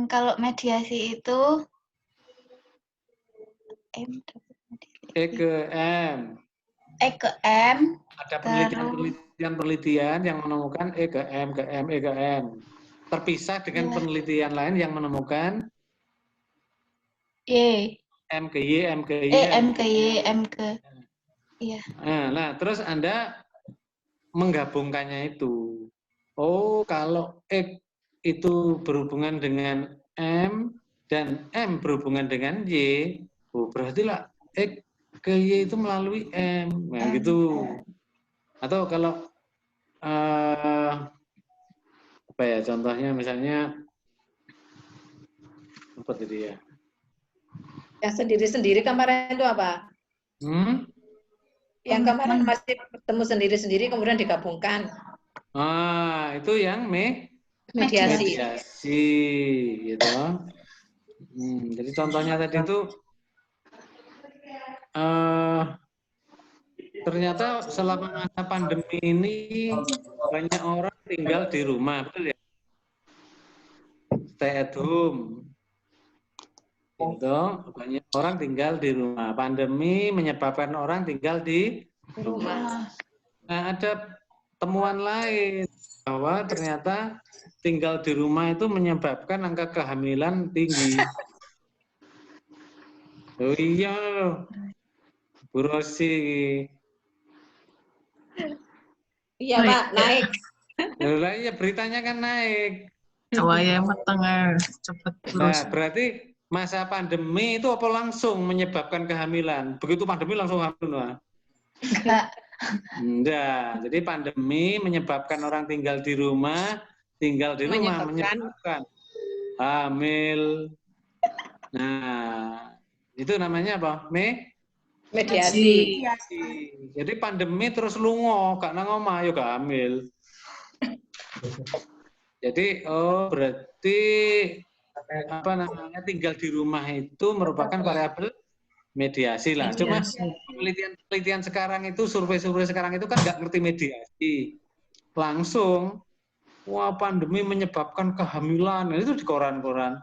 Kalau mediasi itu E ke M. E ke M. Ada penelitian yang menemukan E ke M, ke M, E ke M. Terpisah dengan penelitian lain yang menemukan Y. M ke Y, M ke Y, M ke Y, M ke iya. Nah, terus Anda menggabungkannya itu. Oh, kalau X itu berhubungan dengan M dan M berhubungan dengan Y, oh berarti lah X ke Y itu melalui M. Nah, gitu. Atau kalau apa ya contohnya misalnya apa tadi ya? Yang sendiri-sendiri kemarin itu apa? Yang kemarin masih bertemu sendiri-sendiri kemudian digabungkan. Itu yang mediasi. Gitu. Jadi contohnya tadi itu ternyata selama masa pandemi ini banyak orang tinggal di rumah, betul ya? Stay at home. Gitu. Banyak orang tinggal di rumah. Pandemi menyebabkan orang tinggal di rumah. Nah, ada temuan lain bahwa ternyata tinggal di rumah itu menyebabkan angka kehamilan tinggi. Oh iya, Bu Rosi. Iya Pak, naik. Lah iya beritanya kan naik. Cawaya tengah cepet terus. Nah, berarti masa pandemi itu apa langsung menyebabkan kehamilan? Begitu pandemi langsung hamil? Enggak. Jadi pandemi menyebabkan orang tinggal di rumah menyebabkan hamil. Nah, itu namanya apa? Mediasi. Jadi pandemi terus lungo, gak nang omah yo gak hamil. Jadi berarti apa namanya tinggal di rumah itu merupakan variabel mediasi lah. Cuma penelitian sekarang itu survei-survei sekarang itu kan nggak ngerti mediasi. Langsung wah pandemi menyebabkan kehamilan. Itu di koran-koran.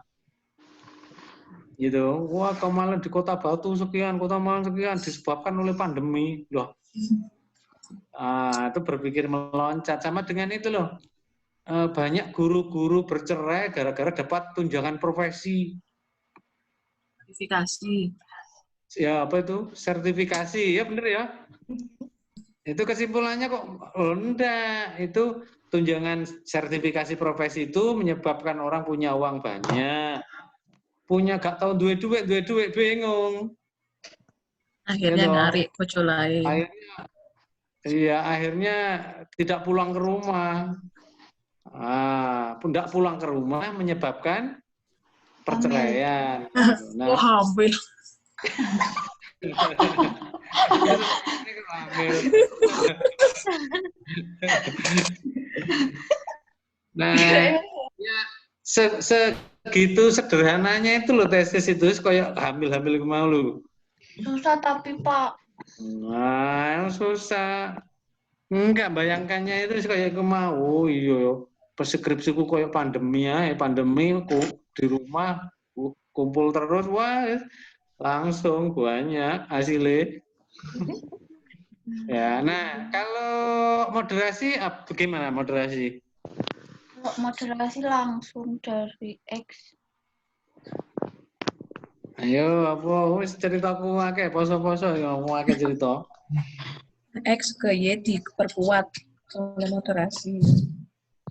Gitu. Wah, kemarin di Kota Batu sekian, Kota Malang sekian disebabkan oleh pandemi. Loh. Itu berpikir meloncat sama dengan itu loh. Banyak guru-guru bercerai gara-gara dapat tunjangan profesi. Sertifikasi. Ya apa itu? Sertifikasi, ya bener ya? Itu kesimpulannya kok enggak. Itu tunjangan sertifikasi profesi itu menyebabkan orang punya uang banyak. Punya gak tahu duit bingung. Akhirnya narik bojo lain. Akhirnya tidak pulang ke rumah. Tidak pulang ke rumah menyebabkan perceraian. Oh, hamil. Nah, ya segitu sederhananya itu loh tesis itu kayak hamil-hamil mau lu. Susah tapi Pak. Nah, susah. Enggak bayangkannya itu kayak mau iya. Perskripsiku kayak pandemi ya, pandemi di rumah kumpul terus wah langsung banyak hasilnya. Ya, nah kalau moderasi bagaimana moderasi? Kalau moderasi langsung dari X. Ayo apa wis ceritaku akeh poso-poso ya mau akeh cerita. X ke Y diperkuat oleh moderasi.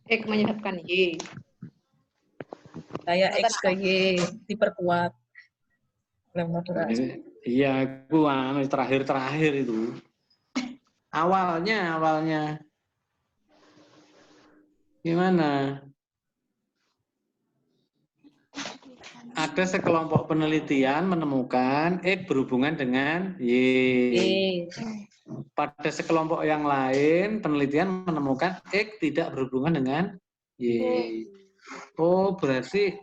X menyebabkan Y. Saya X ke Y diperkuat oleh moderasi. Iya, aku terakhir itu. Awalnya gimana? Ada sekelompok penelitian menemukan X berhubungan dengan Y. Pada sekelompok yang lain penelitian menemukan X tidak berhubungan dengan Y. Oh, berarti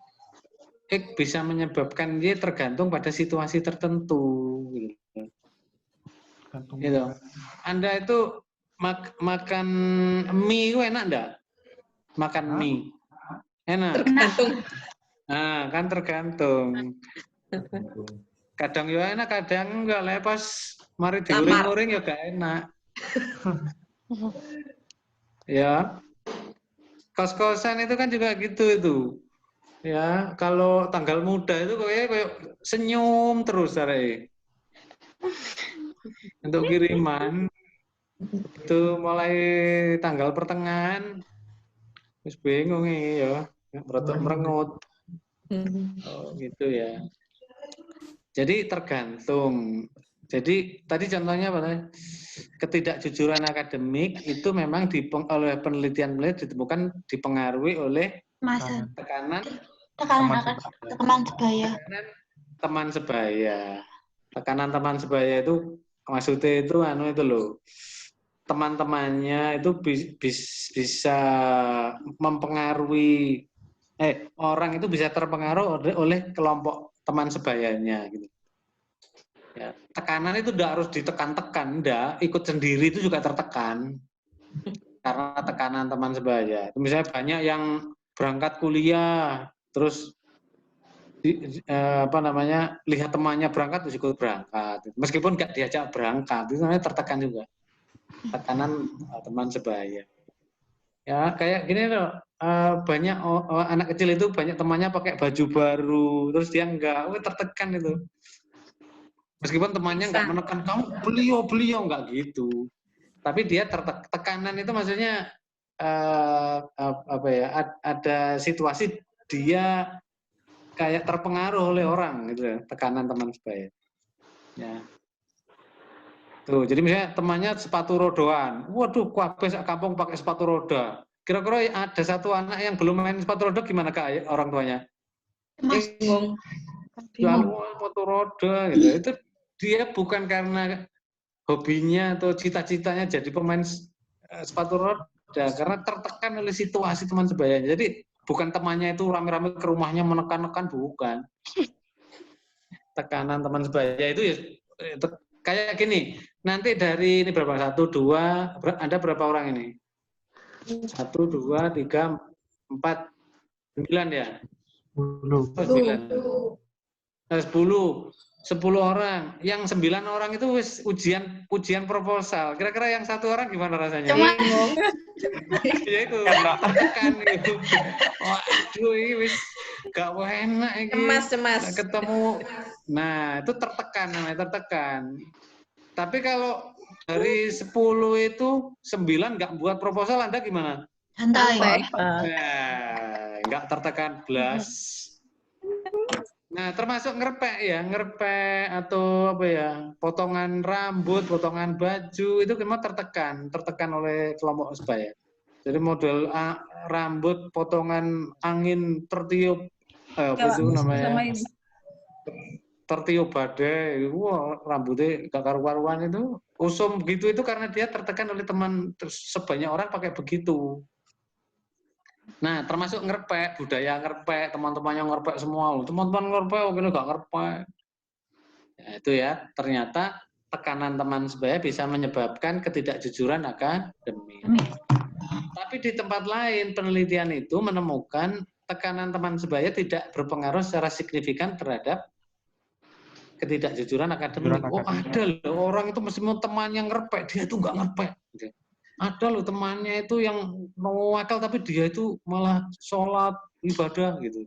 X bisa menyebabkan Y tergantung pada situasi tertentu. Gitu. Anda itu makan mie itu enak enggak? Makan mie. Enak. Tergantung. Nah, kan tergantung. Kadang ya enak, kadang enggak lah pas mari diuring-uring ya gak enak. Ya, kos-kosan itu kan juga gitu itu. Ya, kalau tanggal muda itu kayak senyum terus are. Untuk kiriman itu mulai tanggal pertengahan wis bingung ya, merengut. Oh, gitu ya. Jadi tergantung. Jadi tadi contohnya apa tadi? Ketidakjujuran akademik itu memang oleh penelitian ditemukan dipengaruhi oleh Masa tekanan teman sebaya. teman sebaya. Tekanan teman sebaya itu maksudnya itu itu loh. Teman-temannya itu bisa mempengaruhi orang itu bisa terpengaruh oleh kelompok teman sebayanya gitu. Ya, tekanan itu tidak harus ditekan-tekan, enggak, ikut sendiri itu juga tertekan karena tekanan teman sebaya. Misalnya banyak yang berangkat kuliah, terus lihat temannya berangkat terus ikut berangkat, meskipun nggak diajak berangkat, itu namanya tertekan juga, tekanan teman sebaya. Ya kayak gini loh, banyak anak kecil itu banyak temannya pakai baju baru, terus dia enggak, tertekan itu. Meskipun temannya nggak menekan kamu beliau nggak gitu, tapi dia tekanan itu maksudnya ada situasi dia kayak terpengaruh oleh orang gitu ya, tekanan teman sebaya. Ya. Tuh, jadi misalnya temannya sepatu rodaan, waduh, kabeh sak kampung pakai sepatu roda. Kira-kira ada satu anak yang belum main sepatu roda gimana Kak orang tuanya? Bingung. Lalu sepatu roda gitu. Itu dia bukan karena hobinya atau cita-citanya jadi pemain sepatu roda, karena tertekan oleh situasi teman sebayanya. Jadi bukan temannya itu rame-rame ke rumahnya menekan-nekan, bukan. Tekanan teman sebaya itu ya kayak gini. Nanti dari ini berapa? 1, 2, Anda berapa orang ini? 1, 2, 3, 4, 9 ya? 10. 10 orang, yang 9 orang itu wis ujian proposal. Kira-kira yang 1 orang gimana rasanya? Ya itu tertekan gitu. Waduh, ini wis gak enak ini. Cemas. Ketemu. Nah, itu tertekan namanya, tertekan. Tapi kalau dari 10 itu 9 nggak buat proposal, Anda gimana? Santai. Nah, nggak tertekan blas. Nah, termasuk ngerpek atau potongan rambut, potongan baju itu memang tertekan oleh kelompok sebaya. Jadi model rambut potongan angin tertiup, itu namanya tertiup badai, wah rambutnya gak karu-karuan itu, usum begitu itu karena dia tertekan oleh teman, sebanyak orang pakai begitu. Nah, termasuk ngerpek, budaya ngerpek, teman-temannya ngerpek semua. Teman-teman ngerpek, oke gak ngerpek. Ya, itu ya, ternyata tekanan teman sebaya bisa menyebabkan ketidakjujuran akademik. Tapi di tempat lain, penelitian itu menemukan tekanan teman sebaya tidak berpengaruh secara signifikan terhadap ketidakjujuran akademik. Oh, ada loh orang itu meskipun temannya ngerpek, dia itu nggak ngerpek. Ada loh temannya itu yang nakal tapi dia itu malah sholat ibadah gitu.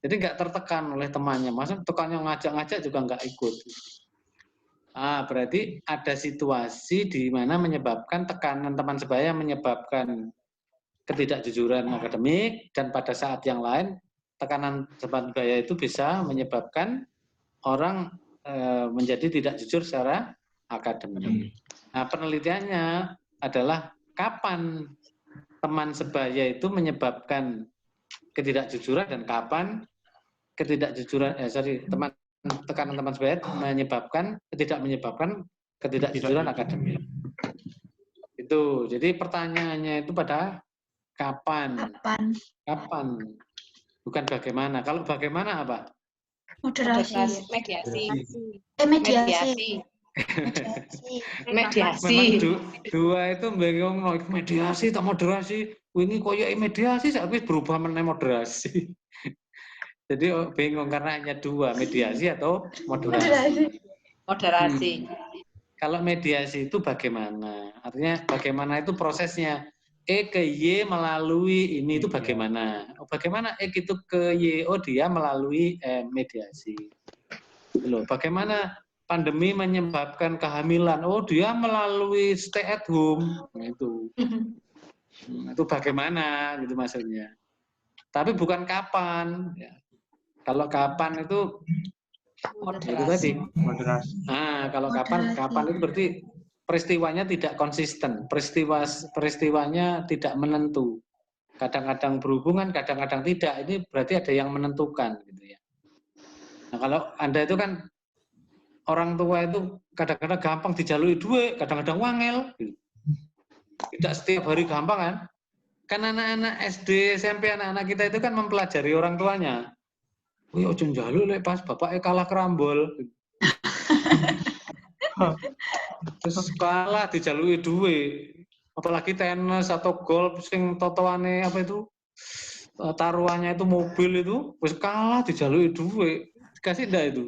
Jadi nggak tertekan oleh temannya. Masa tekannya ngajak-ngajak juga nggak ikut. Berarti ada situasi di mana menyebabkan tekanan teman sebaya menyebabkan ketidakjujuran akademik, dan pada saat yang lain tekanan teman sebaya itu bisa menyebabkan orang menjadi tidak jujur secara akademik. Nah, penelitiannya adalah kapan teman sebaya itu menyebabkan ketidakjujuran dan kapan tekanan teman sebaya tidak menyebabkan ketidakjujuran akademik. Itu. Jadi pertanyaannya itu pada kapan? Bukan bagaimana. Kalau bagaimana apa? Moderasi. Mediasi. Dua itu bingung, mediasi tak moderasi. Ini koyo mediasi saat berubah meneh moderasi. Jadi bingung karena hanya dua, mediasi atau moderasi. Moderasi. Moderasi. Kalau mediasi itu bagaimana? Artinya bagaimana itu prosesnya? E ke Y melalui ini itu bagaimana? Bagaimana E itu ke Y? Oh dia melalui mediasi. Loh, bagaimana pandemi menyebabkan kehamilan? Oh dia melalui stay at home. Itu bagaimana gitu maksudnya. Tapi bukan kapan. Ya. Kalau kapan itu itu tadi. Nah, kalau kapan itu berarti peristiwanya tidak konsisten, peristiwanya tidak menentu. Kadang-kadang berhubungan, kadang-kadang tidak. Ini berarti ada yang menentukan gitu ya. Nah, kalau Anda itu kan orang tua itu kadang-kadang gampang dijalui duit, kadang-kadang wangel. Gitu. Tidak setiap hari gampang kan? Kan anak-anak SD, SMP, anak-anak kita itu kan mempelajari orang tuanya. Wih, ojo njaluk lek pas bapaknya kalah kerambol. Terus kalah dijalui duit. Apalagi tenis atau golf sing totoane apa itu? Taruhannya itu mobil itu, wis kalah dijalui duit. Dikasih enggak itu?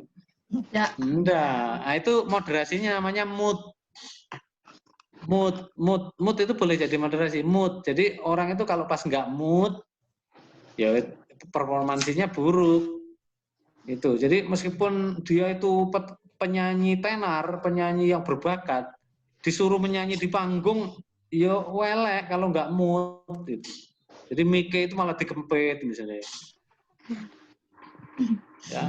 Enggak. Nah, itu moderasinya namanya mood. Mood itu boleh jadi moderasi. Mood. Jadi orang itu kalau pas nggak mood, ya performansinya buruk. Itu. Jadi meskipun dia itu penyanyi tenar, penyanyi yang berbakat, disuruh menyanyi di panggung, ya welek kalau nggak mood. Gitu. Jadi mic itu malah dikempit misalnya. Ya.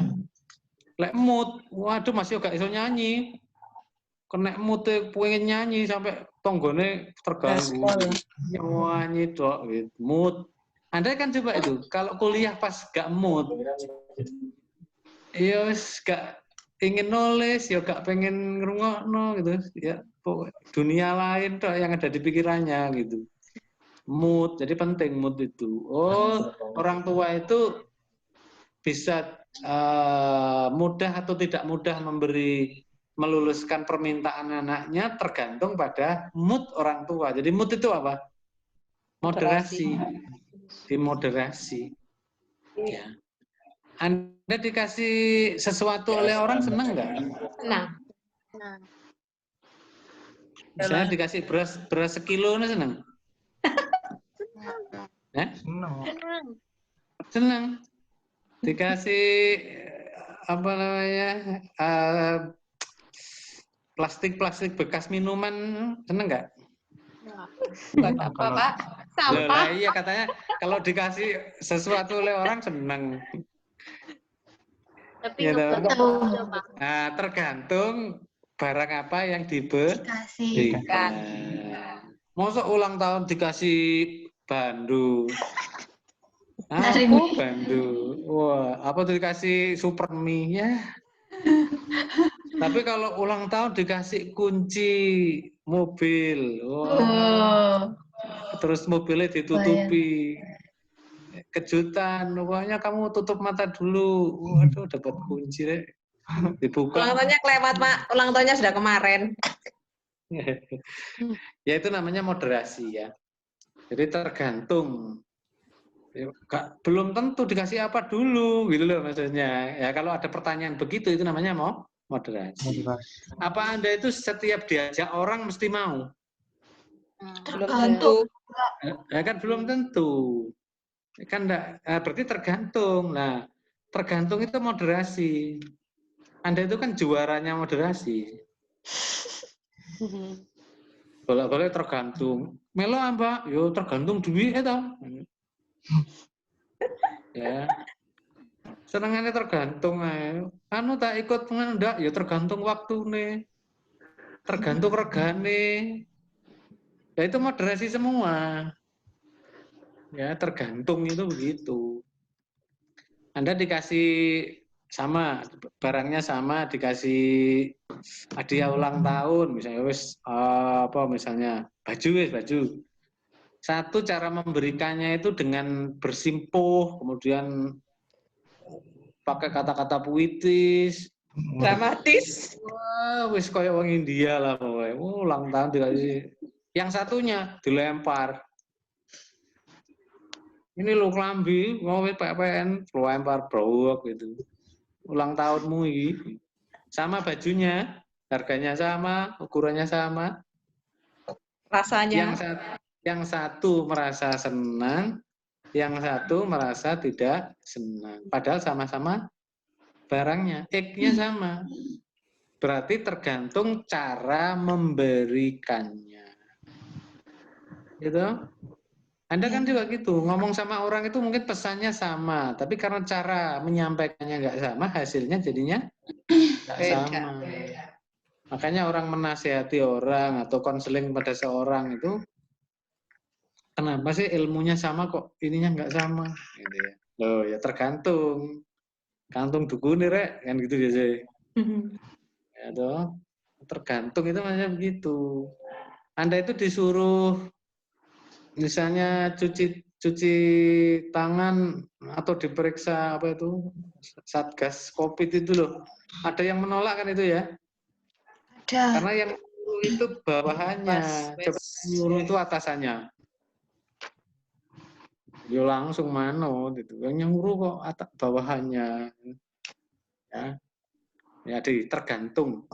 Lek mood, waduh masih gak iso nyanyi. Kena mood pengen nyanyi sampai tonggone terganggu. Nyanyi dok, gitu. Mood. Anda kan coba itu, kalau kuliah pas gak mood, ya gak ingin nulis, ya gak pengen ngerungokno gitu, ya dunia lain dok yang ada di pikirannya gitu. Mood, jadi penting mood itu. Oh, orang tua itu bisa mudah atau tidak mudah meluluskan permintaan anaknya tergantung pada mood orang tua. Jadi mood itu apa? Moderasi. Dimoderasi. Ya. Anda dikasih sesuatu oleh orang senang nggak? Senang. Misalnya dikasih beras sekilo, senang? Senang. Dikasih apa namanya plastik bekas minuman, senang nggak? Buat apa Pak? Sampah. Iya katanya kalau dikasih sesuatu oleh orang senang. Tapi ya, Pak. Tergantung barang apa yang dikasih. Masa ulang tahun dikasih bandu? Aku bandu. Wah, apa tuh dikasih super mie ya? Tapi kalau ulang tahun dikasih kunci mobil, terus mobilnya ditutupi, kejutan, pokoknya kamu tutup mata dulu, waduh dapat kunci deh, dibuka. Ulang tahunnya kelewat Pak, ulang tahunnya sudah kemarin. Ya itu namanya moderasi ya. Jadi tergantung. Belum tentu dikasih apa dulu, gitu loh maksudnya. Ya kalau ada pertanyaan begitu itu namanya moderasi. Apa Anda itu setiap diajak orang mesti mau? Belum tentu. Ya kan belum tentu. Kan enggak, berarti tergantung. Nah, tergantung itu moderasi. Anda itu kan juaranya moderasi. Boleh tergantung. Melo apa? Yo tergantung duit itu. Ya. Senengannya tergantung ae. Anu tak ikut ngendak ya tergantung waktune. Tergantung regane. Ya itu moderasi semua. Ya, tergantung itu begitu. Anda dikasih sama, barangnya sama, dikasih hadiah ulang tahun, misalnya misalnya baju. Satu cara memberikannya itu dengan bersimpuh, kemudian pakai kata-kata puitis, dramatis. Wah, wis kayak orang India lah pokoknya. Ulang tahun dikasih. Yang satunya dilempar. Ini lo kelambi, mau PPN, lempar browok gitu. Ulang tahunmu ini. Sama bajunya, harganya sama, ukurannya sama. Rasanya. Yang satu merasa senang, yang satu merasa tidak senang. Padahal sama-sama barangnya, X-nya sama. Berarti tergantung cara memberikannya. Gitu. Anda kan juga gitu, ngomong sama orang itu mungkin pesannya sama, tapi karena cara menyampaikannya nggak sama, hasilnya jadinya nggak sama. Makanya orang menasihati orang atau konseling pada seorang itu, kenapa sih ilmunya sama kok ininya nggak sama? Gitu ya. Loh ya tergantung dukun nih rek, kan gitu biasanya. Ya toh, tergantung itu macam begitu. Anda itu disuruh misalnya cuci tangan atau diperiksa apa itu Satgas Covid itu loh. Ada yang menolak kan itu ya? Ada. Karena yang nyuruh itu bawahannya, coba nyuruh itu atasannya. Ya langsung mano gitu. Yang nyuruh kok bawahannya. Ya. Ya tergantung.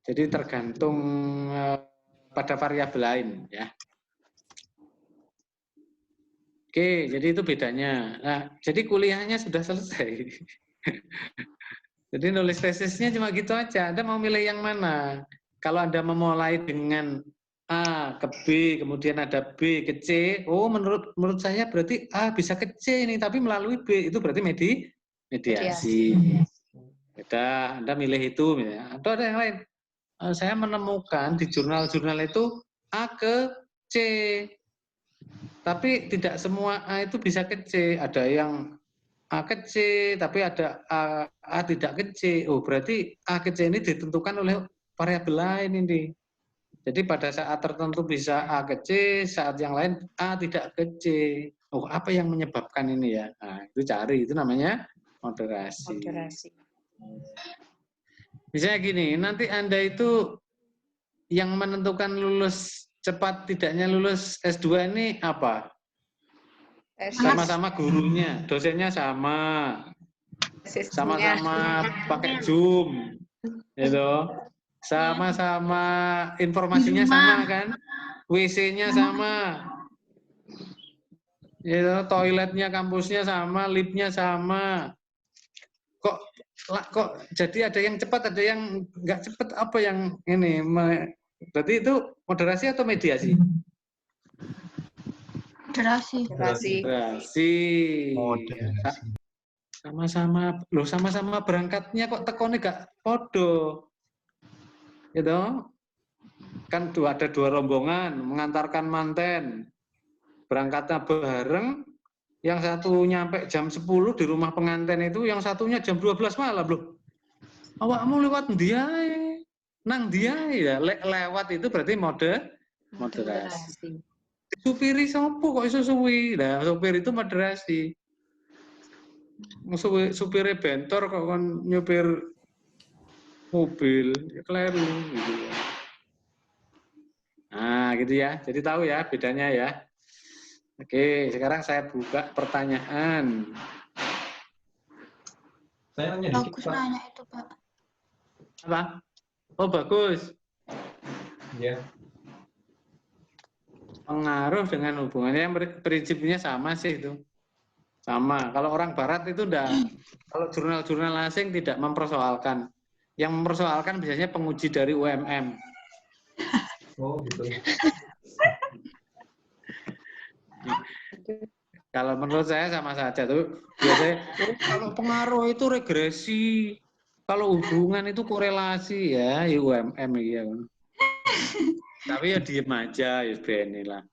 Jadi tergantung pada variabel lain ya. Oke, jadi itu bedanya. Nah, jadi kuliahnya sudah selesai. Jadi nulis tesisnya cuma gitu aja. Anda mau milih yang mana? Kalau Anda memulai dengan A ke B, kemudian ada B ke C, oh menurut saya berarti A bisa ke C ini, tapi melalui B itu berarti mediasi. Beda, Anda milih itu. Ya. Atau ada yang lain. Saya menemukan di jurnal-jurnal itu A ke C. Tapi tidak semua A itu bisa ke C. Ada yang A ke C, tapi ada A tidak ke C. Oh, berarti A ke C ini ditentukan oleh variabel lain ini. Jadi pada saat tertentu bisa A ke C, saat yang lain A tidak ke C. Oh, apa yang menyebabkan ini ya? Nah, itu cari. Itu namanya moderasi. Misalnya gini, nanti Anda itu yang menentukan lulus cepat tidaknya lulus S2 ini apa? Sama-sama gurunya, dosennya sama, sama-sama pakai Zoom, gitu. Sama-sama informasinya sama kan, WC-nya sama, gitu. Toiletnya kampusnya sama, liftnya sama. Kok jadi ada yang cepat, ada yang nggak cepat, apa yang ini? Berarti itu moderasi atau mediasi? Moderasi. Sama-sama berangkatnya kok tekonnya gak podo, gitu. Kan ada dua rombongan mengantarkan manten, berangkatnya bareng, yang satu nyampe jam 10 di rumah pengantin itu, yang satunya jam 12 malam loh. Awakmu lewat dia, nang dia ya, lewat itu berarti moderasi. Supiri sopo kok iso suwi? Nah, supir itu moderasi. Supirnya bentor kok kan nyupir mobil, ya keliru gitu ya. Nah, gitu ya. Jadi tahu ya bedanya ya. Oke, sekarang saya buka pertanyaan. Saya nanya dikit, Bagus Pak. nanya itu, Pak. Apa? Oh, bagus. Iya. Pengaruh dengan hubungannya, prinsipnya sama sih itu. Sama. Kalau orang barat itu kalau jurnal-jurnal asing tidak mempersoalkan. Yang mempersoalkan biasanya penguji dari UMM. Oh, gitu. Kalau menurut saya sama saja tuh. Biasanya kalau pengaruh itu regresi. Kalau hubungan itu korelasi ya, UMM ya. Tapi ya diem aja, ya lah.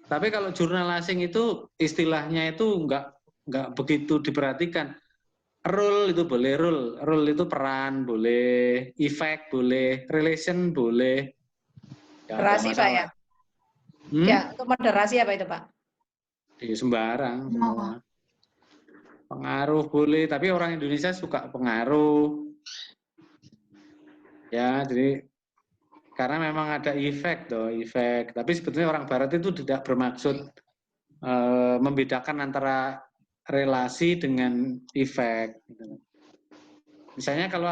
Tapi kalau jurnal asing itu istilahnya itu nggak begitu diperhatikan. Rule itu boleh, rule itu peran boleh, effect boleh, relation boleh. Moderasi Pak ya? Ya, untuk moderasi apa itu Pak? Ya, sembarang semua. Pengaruh boleh, tapi orang Indonesia suka pengaruh. Ya, jadi karena memang ada efek. Tapi sebetulnya orang Barat itu tidak bermaksud membedakan antara relasi dengan efek. Misalnya kalau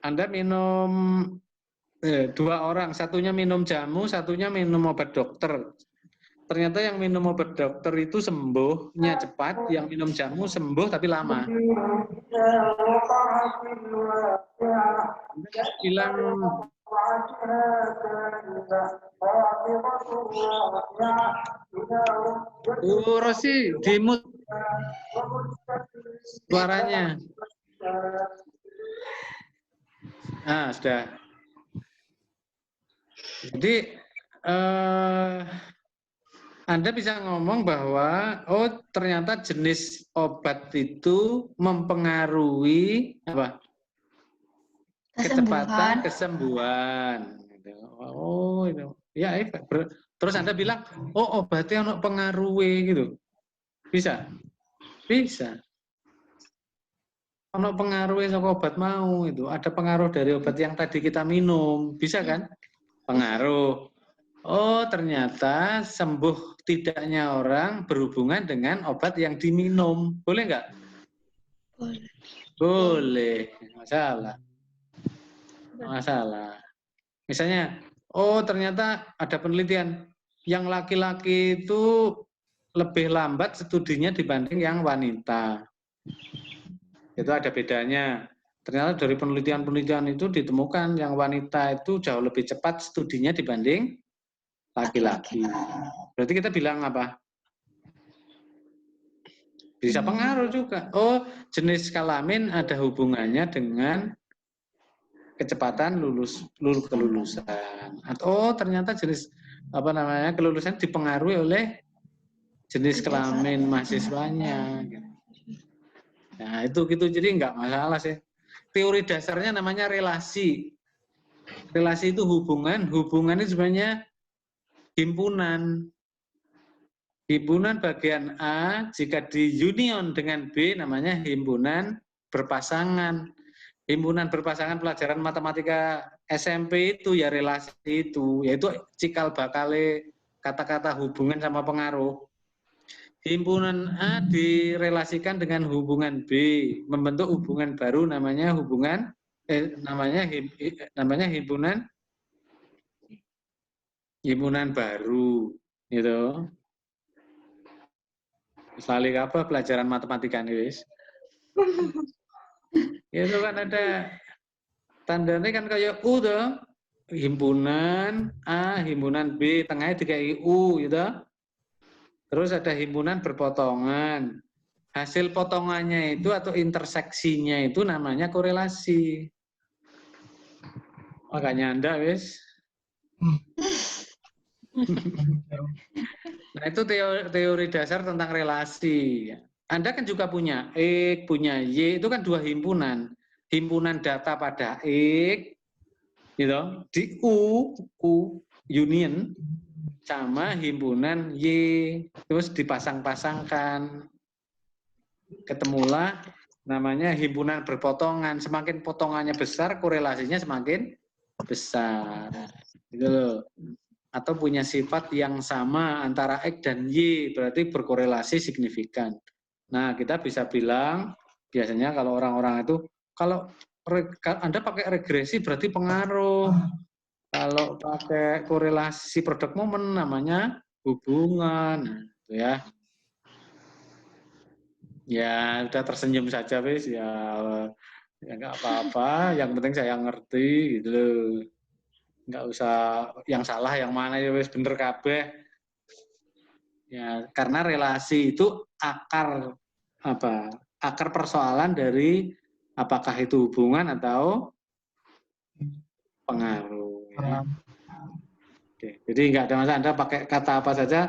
Anda minum dua orang, satunya minum jamu, satunya minum obat dokter. Ternyata yang minum obat dokter itu sembuhnya cepat, yang minum jamu sembuh tapi lama. Anda bilang Rosi, dimut suaranya. Nah, sudah. Jadi Anda bisa ngomong bahwa ternyata jenis obat itu mempengaruhi apa? Kecepatan kesembuhan. Oh, itu. Ya, efek. Terus Anda bilang, obatnya ono pengaruhi gitu. Bisa? Bisa. Ono pengaruhi sama obat mau itu. Ada pengaruh dari obat yang tadi kita minum. Bisa kan? Pengaruh. Oh, ternyata sembuh tidaknya orang berhubungan dengan obat yang diminum. Boleh nggak? Boleh. Boleh. Masalah. Masalah. Misalnya, ternyata ada penelitian yang laki-laki itu lebih lambat studinya dibanding yang wanita. Itu ada bedanya. Ternyata dari penelitian-penelitian itu ditemukan yang wanita itu jauh lebih cepat studinya dibanding laki-laki. Berarti kita bilang apa? Bisa pengaruh juga. Jenis kelamin ada hubungannya dengan kecepatan kelulusan. Atau ternyata jenis kelulusan dipengaruhi oleh jenis kelamin mahasiswanya. Nah, itu gitu. Jadi nggak masalah sih. Teori dasarnya namanya relasi. Relasi itu hubungan itu sebenarnya himpunan. Himpunan bagian A jika di union dengan B namanya himpunan berpasangan. Himpunan berpasangan pelajaran matematika SMP itu ya relasi itu, yaitu cikal bakale kata-kata hubungan sama pengaruh. Himpunan A direlasikan dengan hubungan B, membentuk hubungan baru namanya himpunan baru, gitu. Selalu apa pelajaran matematika nih, wis? Itu kan ada tandanya kan kayak U tuh, himpunan A, himpunan B, tengahnya dikai U, gitu. Terus ada himpunan berpotongan. Hasil potongannya itu atau interseksinya itu namanya korelasi. Makanya Anda, wis. Nah, itu teori dasar tentang relasi. Anda kan juga punya X, punya Y, itu kan dua himpunan. Himpunan data pada X, gitu, di U union, sama himpunan Y, terus dipasang-pasangkan. Ketemulah namanya himpunan berpotongan. Semakin potongannya besar, korelasinya semakin besar. Gitu loh. Atau punya sifat yang sama antara X dan Y, berarti berkorelasi signifikan. Nah, kita bisa bilang, biasanya kalau orang-orang itu, kalau Anda pakai regresi berarti pengaruh. Kalau pakai korelasi produk momen namanya hubungan. Nah, itu ya. Ya, udah tersenyum saja, wis. Ya nggak apa-apa, yang penting saya ngerti, gitu loh. Nggak usah yang salah yang mana ya wis bener kabeh. Ya, karena relasi itu akar persoalan dari apakah itu hubungan atau pengaruh. Ya. Oke, jadi nggak ada masalah Anda pakai kata apa saja.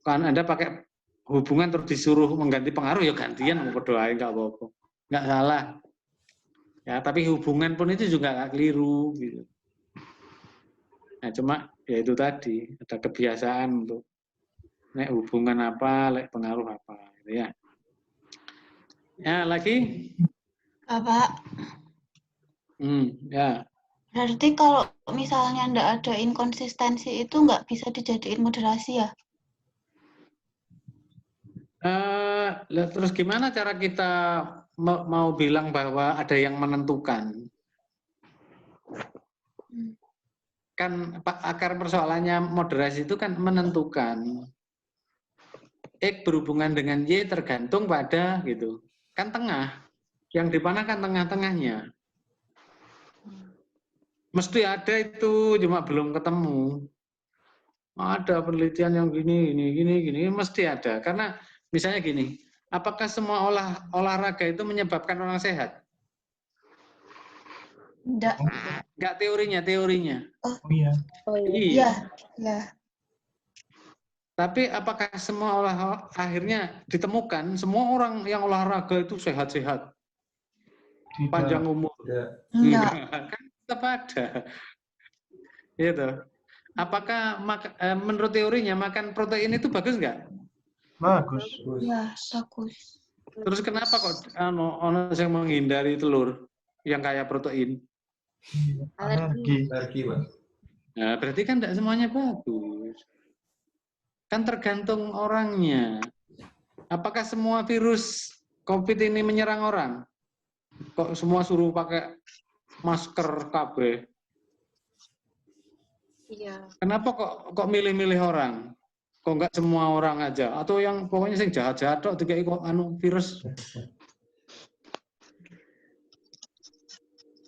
Anda pakai hubungan terus disuruh mengganti pengaruh ya gantian mau berdoain nggak apa-apa. Nggak salah. Ya, tapi hubungan pun itu juga nggak keliru gitu. Nah, cuma ya itu tadi ada kebiasaan untuk hubungan apa, pengaruh apa, gitu ya. Ya lagi? Bapak. Ya. Berarti kalau misalnya nggak ada inkonsistensi itu nggak bisa dijadiin moderasi ya? Terus gimana cara kita mau bilang bahwa ada yang menentukan? Kan akar persoalannya moderasi itu kan menentukan. X berhubungan dengan Y tergantung pada gitu. Kan tengah. Yang di mana kan tengah-tengahnya. Mesti ada itu, cuma belum ketemu. Ada penelitian yang gini, mesti ada. Karena misalnya gini, apakah semua olahraga itu menyebabkan orang sehat? Enggak. Enggak teorinya. Oh iya. iya. Iya. Tapi apakah semua akhirnya ditemukan semua orang yang olahraga itu sehat-sehat? Panjang umur. Enggak. Kan tetap ada. Gitu. Apakah menurut teorinya makan protein itu bagus nggak? Bagus. Iya, bagus. Terus kenapa kok ono yang menghindari telur yang kaya protein? Alergi. Nah, berarti kan tidak semuanya bagus. Kan tergantung orangnya. Apakah semua virus COVID ini menyerang orang? Kok semua suruh pakai masker KB? Iya. Kenapa kok milih-milih orang? Kok nggak semua orang aja? Atau yang pokoknya sing jahat-jahat kok dikai kok virus?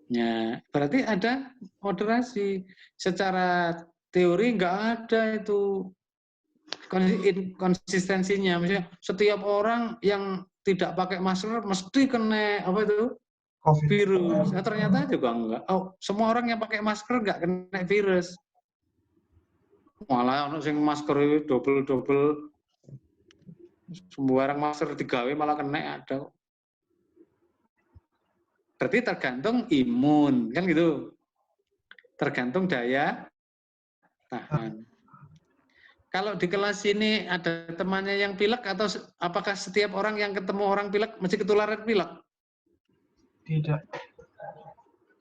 Ya, berarti ada moderasi. Secara teori nggak ada itu konsistensinya. Misalnya setiap orang yang tidak pakai masker mesti kena apa itu COVID. virus. Nah, ternyata juga enggak. Oh, semua orang yang pakai masker nggak kena virus. Malah ono sing masker itu double sembarang masker digawe malah kena ada. Berarti tergantung imun, kan gitu. Tergantung daya tahan. Kalau di kelas ini ada temannya yang pilek atau apakah setiap orang yang ketemu orang pilek mesti ketularan pilek? Tidak.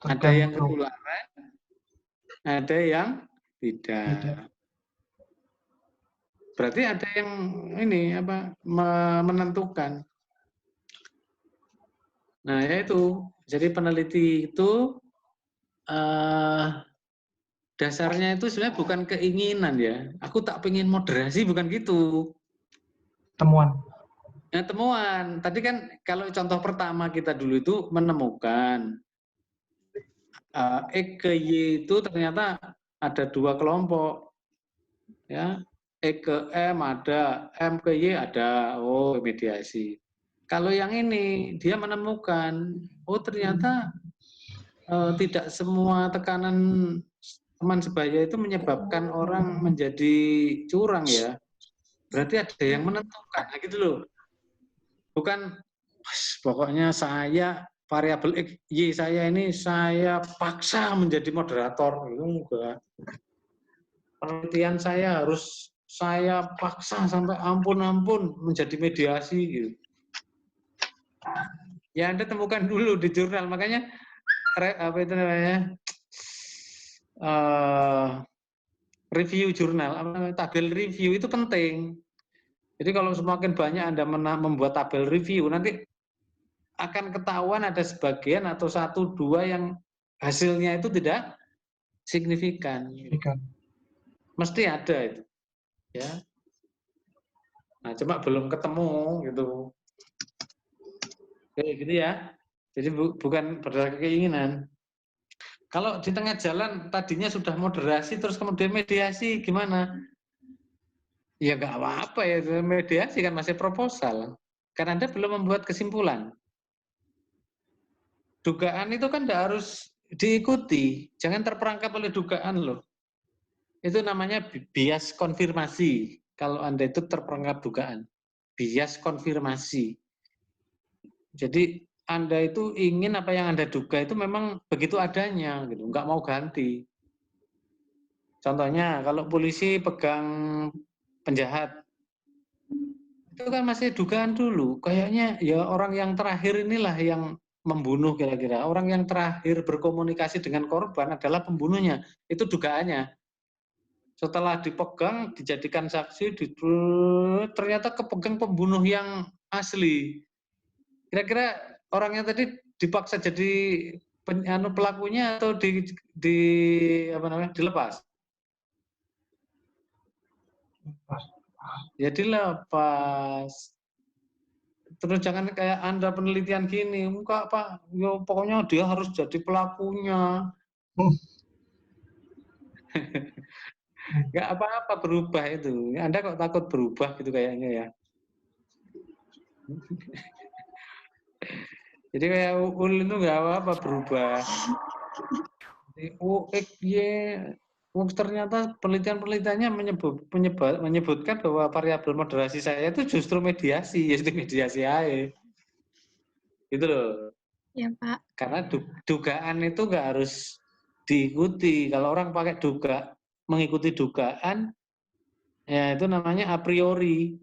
Ada yang ketularan, ada yang tidak. Berarti ada yang ini apa menentukan. Nah, yaitu. Jadi peneliti itu dasarnya itu sebenarnya bukan keinginan ya. Aku tak pengen moderasi, bukan gitu. Temuan. Nah, temuan. Tadi kan kalau contoh pertama kita dulu itu menemukan X ke Y itu ternyata ada dua kelompok. Ya, X ke M ada, M ke Y ada. Oh, mediasi. Kalau yang ini dia menemukan, oh ternyata tidak semua tekanan teman sebaya itu menyebabkan orang menjadi curang ya. Berarti ada yang menentukan, nah, gitu loh. Bukan, pokoknya saya variabel X, Y saya ini saya paksa menjadi moderator, itu enggak. Penelitian saya harus saya paksa sampai ampun-ampun menjadi mediasi gitu. Ya Anda temukan dulu di jurnal, makanya apa itu namanya review jurnal, tabel review itu penting. Jadi kalau semakin banyak Anda membuat tabel review, nanti akan ketahuan ada sebagian atau satu dua yang hasilnya itu tidak signifikan. Mesti ada itu, ya. Nah, cuma belum ketemu gitu. Kayak gitu ya. Jadi bukan berdasarkan keinginan. Kalau di tengah jalan tadinya sudah moderasi terus kemudian mediasi gimana? Ya nggak apa-apa ya, mediasi kan masih proposal. Karena Anda belum membuat kesimpulan. Dugaan itu kan tidak harus diikuti. Jangan terperangkap oleh dugaan loh. Itu namanya bias konfirmasi. Kalau Anda itu terperangkap dugaan. Bias konfirmasi. Jadi Anda itu ingin apa yang Anda duga itu memang begitu adanya, gitu, nggak mau ganti. Contohnya kalau polisi pegang penjahat, itu kan masih dugaan dulu. Kayaknya ya orang yang terakhir inilah yang membunuh kira-kira. Orang yang terakhir berkomunikasi dengan korban adalah pembunuhnya. Itu dugaannya. Setelah dipegang, dijadikan saksi, ternyata kepegang pembunuh yang asli. Kira-kira orangnya tadi dipaksa jadi pelakunya atau dilepas? Ya dilepas. Terus jangan kayak Anda penelitian gini, enggak Pak, yo pokoknya dia harus jadi pelakunya. Enggak apa-apa berubah itu. Anda kok takut berubah gitu kayaknya ya. Jadi kayak Ul itu enggak apa-apa berubah. Ternyata penelitian-penelitiannya menyebutkan bahwa variabel moderasi saya itu justru mediasi, yaitu mediasi aja. Gitu loh. Ya, Pak. Karena dugaan itu nggak harus diikuti. Kalau orang pakai mengikuti dugaan, ya itu namanya a priori.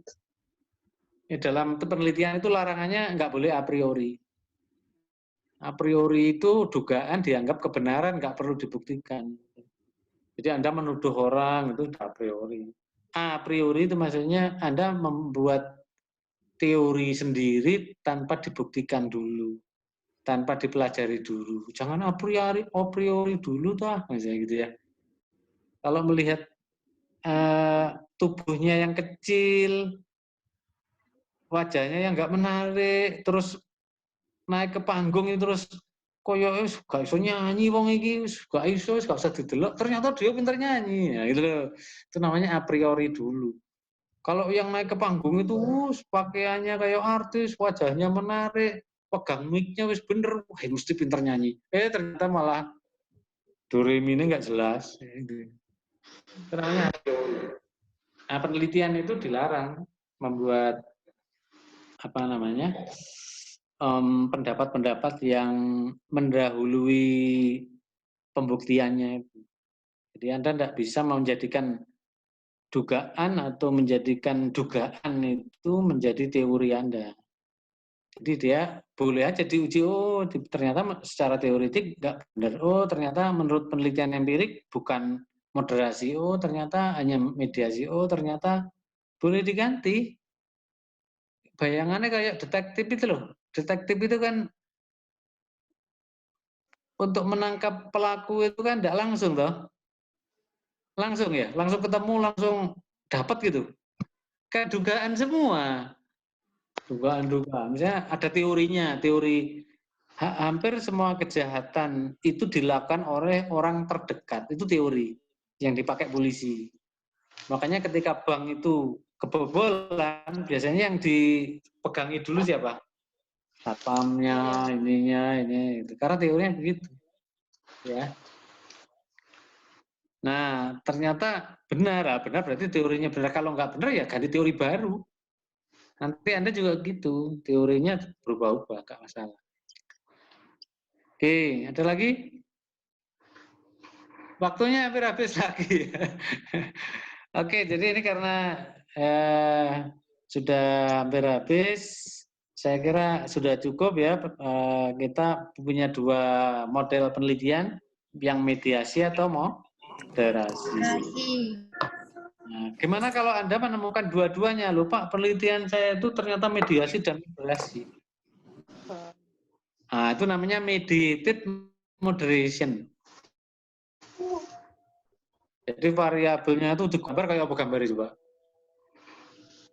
Dalam penelitian itu larangannya nggak boleh a priori. A priori itu dugaan dianggap kebenaran, nggak perlu dibuktikan. Jadi Anda menuduh orang itu a priori. A priori itu maksudnya Anda membuat teori sendiri tanpa dibuktikan dulu, tanpa dipelajari dulu. Jangan a priori dulu toh, misalnya gitu ya. Kalau melihat tubuhnya yang kecil, wajahnya yang nggak menarik, terus naik ke panggung itu terus koyo gak iso nyanyi wong iki, gak iso, gak usah didelok, ternyata dia pinter nyanyi. Ya, gitu loh. Itu namanya a priori dulu. Kalau yang naik ke panggung itu pakaiannya kayak artis, wajahnya menarik, pegang mic-nya wis bener, wah mesti pinter nyanyi. Ternyata malah do re mi nggak jelas. Itu namanya a priori. Nah, penelitian itu dilarang membuat pendapat-pendapat yang mendahului pembuktiannya. Jadi Anda tidak bisa menjadikan dugaan atau menjadikan dugaan itu menjadi teori Anda. Jadi dia boleh aja diuji, ternyata secara teoretik nggak benar. Ternyata menurut penelitian empirik bukan moderasi. Ternyata hanya mediasi. Ternyata boleh diganti. Bayangannya kayak detektif itu loh. Detektif itu kan untuk menangkap pelaku itu kan tidak langsung toh. Langsung ya, langsung ketemu, langsung dapat gitu. Kayak dugaan semua. Dugaan. Misalnya ada teorinya, teori hampir semua kejahatan itu dilakukan oleh orang terdekat. Itu teori yang dipakai polisi. Makanya ketika bank itu kebobolan, biasanya yang dipegangi dulu siapa? Satpamnya, ini. Karena teorinya begitu. Ya. Nah, ternyata benar berarti teorinya benar. Kalau nggak benar ya ganti teori baru. Nanti Anda juga gitu, teorinya berubah-ubah, nggak masalah. Oke, ada lagi? Waktunya hampir habis lagi. Oke, jadi ini karena sudah hampir habis, saya kira sudah cukup ya. Kita punya 2 model penelitian, yang mediasi atau moderasi. Nah, gimana kalau Anda menemukan dua-duanya? Loh Pak, penelitian saya itu ternyata mediasi dan moderasi. Nah, itu namanya mediated moderation. Jadi variabelnya itu digambar kayak apa gambar coba?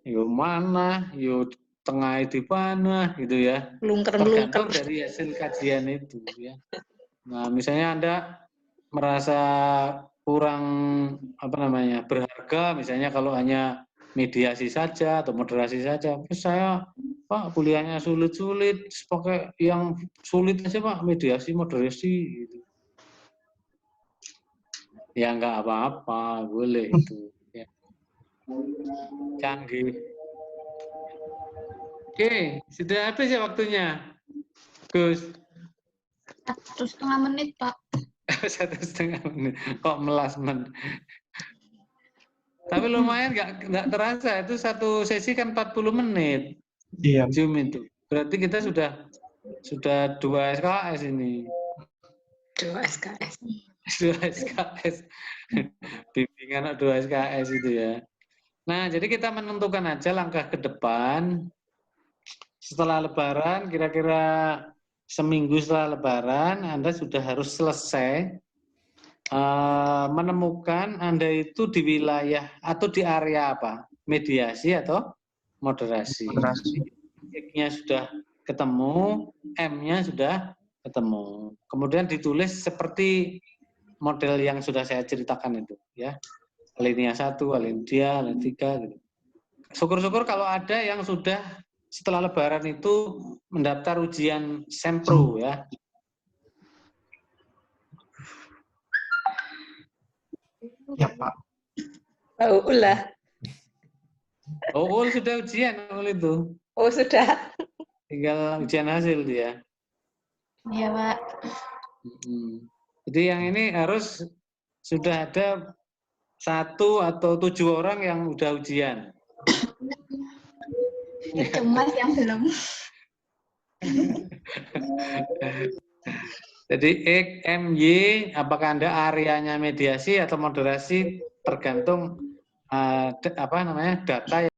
Yo mana, yo tengah di mana gitu ya. Tergantung dari hasil kajian itu ya. Nah, misalnya Anda merasa kurang berharga, misalnya kalau hanya mediasi saja atau moderasi saja. Saya Pak kuliahnya sulit-sulit, pakai yang sulit aja Pak, mediasi moderasi gitu. Ya nggak apa-apa, boleh itu. Ya. Canggih. Oke, sudah habis ya waktunya, Gus? 1,5 menit, Pak. 1,5 menit. Kok melas men. Tapi lumayan nggak terasa, itu satu sesi kan 40 menit. Iya. Zoom itu. Berarti kita Sudah 2 SKS ini. 2 SKS. 2 SKS. Bimbingan 2 SKS itu ya. Nah, jadi kita menentukan aja langkah ke depan. Setelah Lebaran, kira-kira seminggu setelah Lebaran, Anda sudah harus selesai menemukan Anda itu di wilayah atau di area apa? Mediasi atau moderasi. X-nya sudah ketemu, M-nya sudah ketemu. Kemudian ditulis seperti model yang sudah saya ceritakan itu, ya. Alinea 1, alinea 2, alinea 3 gitu. Syukur-syukur kalau ada yang sudah setelah Lebaran itu mendaftar ujian Sempro ya. Ya, Pak. Oh, ulah. Oh, sudah ujian itu. Oh, sudah. Tinggal ujian hasil dia. Iya, Pak. Jadi yang ini harus sudah ada 1 atau 7 orang yang udah ujian. Itu Mas yang belum. Jadi X, M, Y, apakah Anda areanya mediasi atau moderasi tergantung data